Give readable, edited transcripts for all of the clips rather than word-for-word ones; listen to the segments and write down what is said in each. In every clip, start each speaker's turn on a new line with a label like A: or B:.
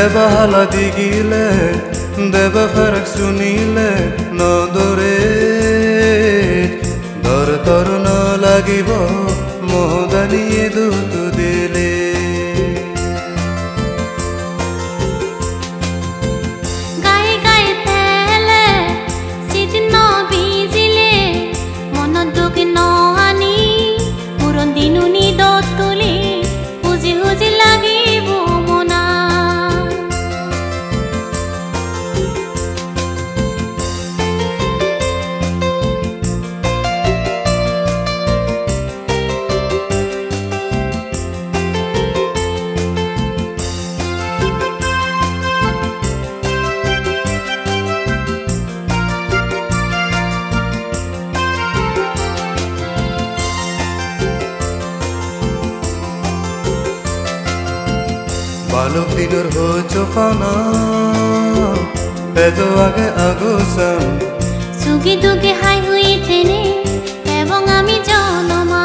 A: দেবাহালা দিগিলে দেবা ফারাক শুনিলে নদরে দর তর ন লাগিব মহদানিয়ে দুত দিলে
B: গায়ে গায়ে তেলে সিদিন ভিজিলে মন দুঃখ ন আনি পুরন দিনুনি দতুলি হুজি হুজি লাগিব মনা
A: বালক দিনর হচ্ছে ফানা পেজো আগে আগোসান
B: সুগি দুগে হাই হইতেনে এবং আমি জনমা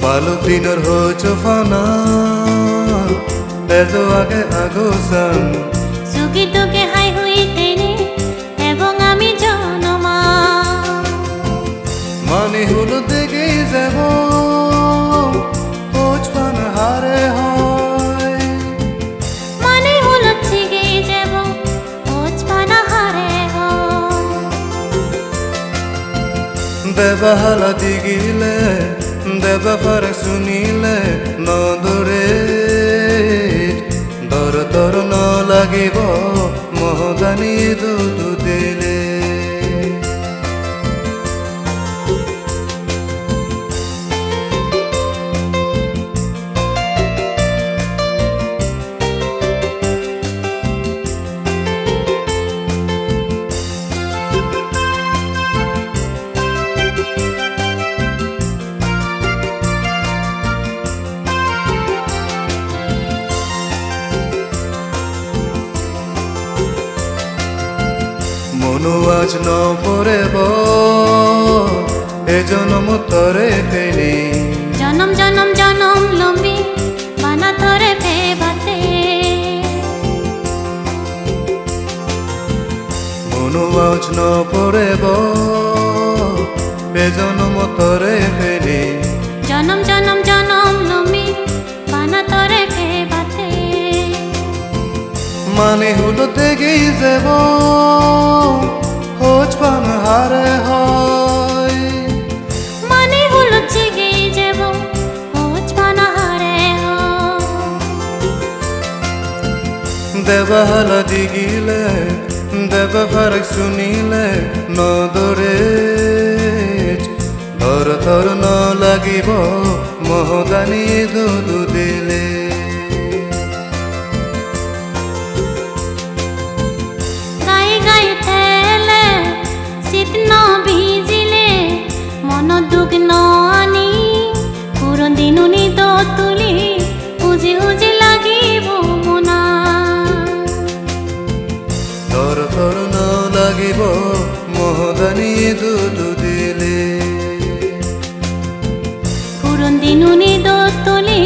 A: বালক দিনর হচ্ছে ফানা পেজো আগে আগোসান
B: সুগি দুগে হাই হইতেনে এবং আমি জনমা
A: মানে হলো দেখে যাব পোচপান হারে হয়
B: মানে হলো চিগে যাব পোচপানা হারে হয়
A: দেবাহালা দিগিলে দেবা ফারাক শুনিলে নদরে দর তর ন লাগিব মহদানি দুধ দিলে মনো আজ ন পরেব এ জনম তরে পেনি
B: জনম জনম জনম লম্বি বানা তরে পে বাতে
A: মনো আজ ন পরেব এ জনম তরে পেনি
B: জনম জনম জনম লম্বি বানা তরে পে বাতে
A: মানে হলো দেখেই যাব পোচপান হারে হয়
B: মানে হলো চিগে যাব পোচপানা হারে হয়
A: দেবাহালা দিগিলে দেবা ফারাক শুনিলে নদরে ধর ধর ন লাগিব মহদানি দুধ দিলে
B: গায়ে গায়ে তেলে শীত ভিজিলে মন দুঃখ ন আনি পুরন দিনুনি দতুলি হুজি হুজি লাগিব মনা
A: ধর ধর ন লাগিব মহদানি দুধ দিলে
B: পুরন দিনুনি দতুলি